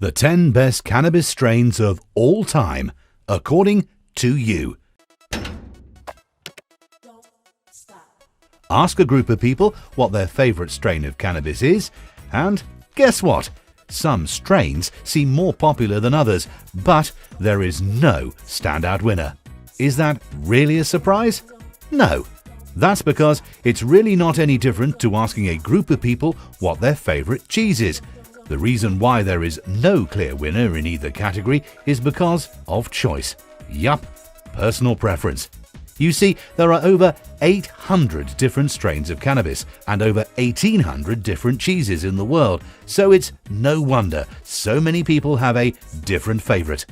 The 10 best cannabis strains of all time, according to you. Ask a group of people what their favorite strain of cannabis is, and guess what? Some strains seem more popular than others, but there is no standout winner. Is that really a surprise? No. That's because it's really not any different to asking a group of people what their favorite cheese is. The reason why there is no clear winner in either category is because of choice. Yup, personal preference. You see, there are over 800 different strains of cannabis and over 1,800 different cheeses in the world, so it's no wonder so many people have a different favorite.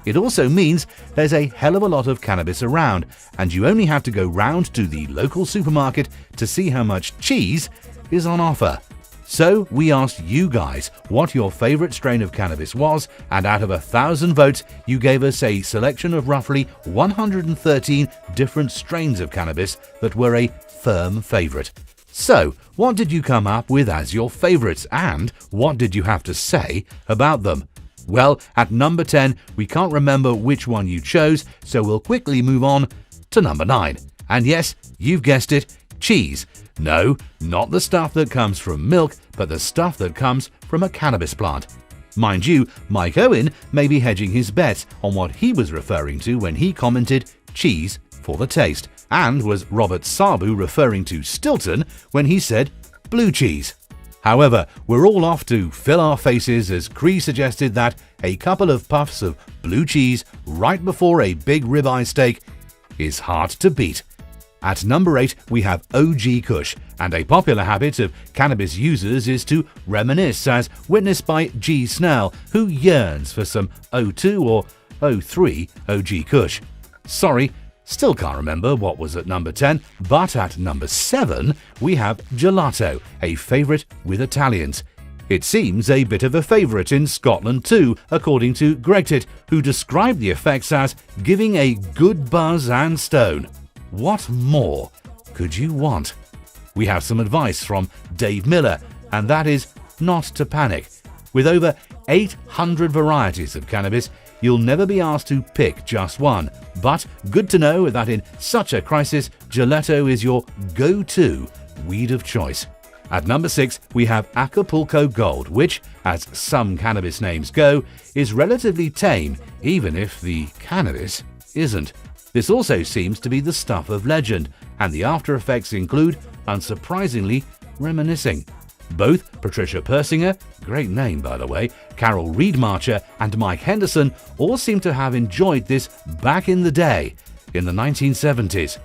It also means there's a hell of a lot of cannabis around, and you only have to go round to the local supermarket to see how much cheese is on offer. So we asked you guys what your favorite strain of cannabis was, and out of 1,000 votes, you gave us a selection of roughly 113 different strains of cannabis that were a firm favorite. So, what did you come up with as your favorites, and what did you have to say about them? Well, at number 10, we can't remember which one you chose, so we'll quickly move on to number 9. And yes, you've guessed it, cheese. No, not the stuff that comes from milk, but the stuff that comes from a cannabis plant. Mind you, Mike Owen may be hedging his bets on what he was referring to when he commented cheese for the taste, and was Robert Sarbu referring to Stilton when he said blue cheese. However, we're all off to fill our faces as Cree suggested that a couple of puffs of blue cheese right before a big ribeye steak is hard to beat. At number 8, we have OG Kush, and a popular habit of cannabis users is to reminisce, as witnessed by G. Snell, who yearns for some 02 or 03 OG Kush. Sorry, still can't remember what was at number 10, but at number 7, we have Gelato, a favourite with Italians. It seems a bit of a favourite in Scotland too, according to Gregtit, who described the effects as giving a good buzz and stone. What more could you want? We have some advice from Dave Miller, and that is not to panic. With over 800 varieties of cannabis, you'll never be asked to pick just one, but good to know that in such a crisis, Gelato is your go-to weed of choice. At number 6, we have Acapulco Gold, which, as some cannabis names go, is relatively tame, even if the cannabis isn't. This also seems to be the stuff of legend, and the after effects include, unsurprisingly, reminiscing. Both Patricia Persinger, great name by the way, Carol Reed-Marcher and Mike Henderson all seem to have enjoyed this back in the day, in the 1970s.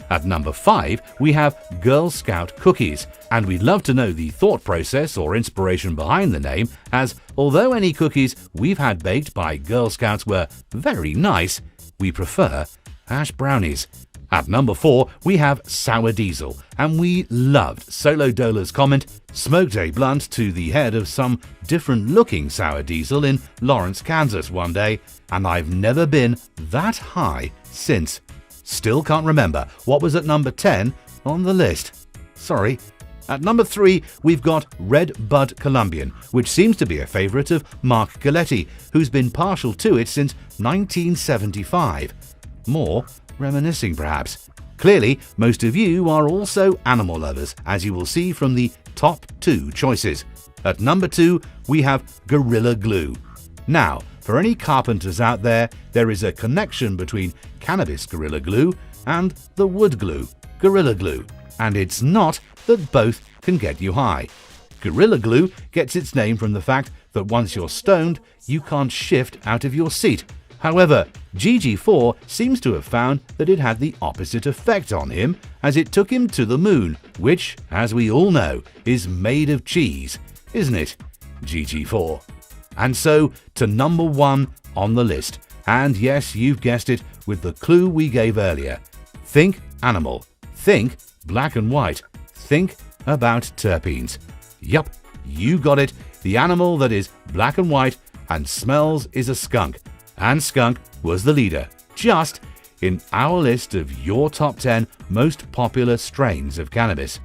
At number 5, we have Girl Scout cookies, and we'd love to know the thought process or inspiration behind the name, as although any cookies we've had baked by Girl Scouts were very nice, we prefer hash brownies. At number 4, we have Sour Diesel, and we loved Solo Dola's comment, smoked a blunt to the head of some different looking Sour Diesel in Lawrence, Kansas one day, and I've never been that high since. Still can't remember what was at number 10 on the list. Sorry. At number 3, we've got Red Bud Colombian, which seems to be a favourite of Mark Galetti, who's been partial to it since 1975. More reminiscing perhaps. Clearly, most of you are also animal lovers, as you will see from the top 2 choices. At number 2, we have Gorilla Glue. Now, for any carpenters out there, there is a connection between cannabis Gorilla Glue and the wood glue, Gorilla Glue, and it's not that both can get you high. Gorilla Glue gets its name from the fact that once you're stoned, you can't shift out of your seat. However, GG4 seems to have found that it had the opposite effect on him, as it took him to the moon, which, as we all know, is made of cheese, isn't it, GG4? And so, to number 1 on the list, and yes, you've guessed it with the clue we gave earlier. Think animal, think black and white, think about terpenes. Yup, you got it, the animal that is black and white and smells is a skunk. And skunk was the leader, just in our list of your top 10 most popular strains of cannabis.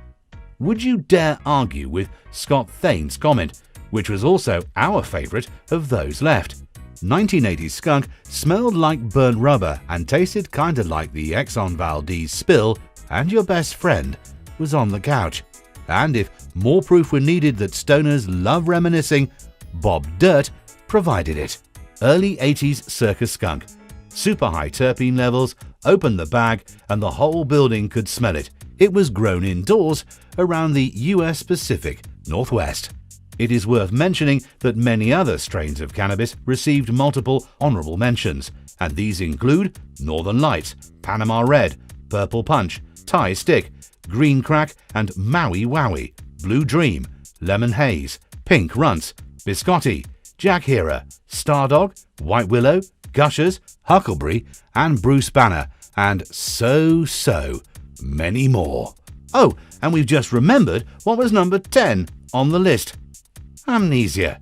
Would you dare argue with Scott Thane's comment, which was also our favourite of those left. 1980's skunk smelled like burnt rubber and tasted kinda like the Exxon Valdez spill, and your best friend was on the couch. And if more proof were needed that stoners love reminiscing, Bob Dirt provided it. Early 80s circus skunk. Super high terpene levels, open the bag and the whole building could smell it. It was grown indoors around the US Pacific Northwest. It is worth mentioning that many other strains of cannabis received multiple honorable mentions, and these include Northern Lights, Panama Red, Purple Punch, Thai Stick, Green Crack and Maui Wowie, Blue Dream, Lemon Haze, Pink Runts, Biscotti, Jack Herer, Stardog, White Willow, Gushers, Huckleberry and Bruce Banner, and so many more. Oh, and we've just remembered what was number 10 on the list. Amnesia.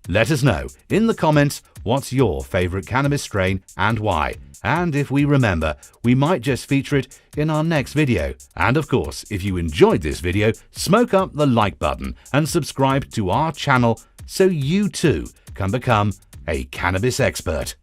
Let us know in the comments what's your favourite cannabis strain and why. And if we remember, we might just feature it in our next video. And of course, if you enjoyed this video, smoke up the like button and subscribe to our channel so you too can become a cannabis expert.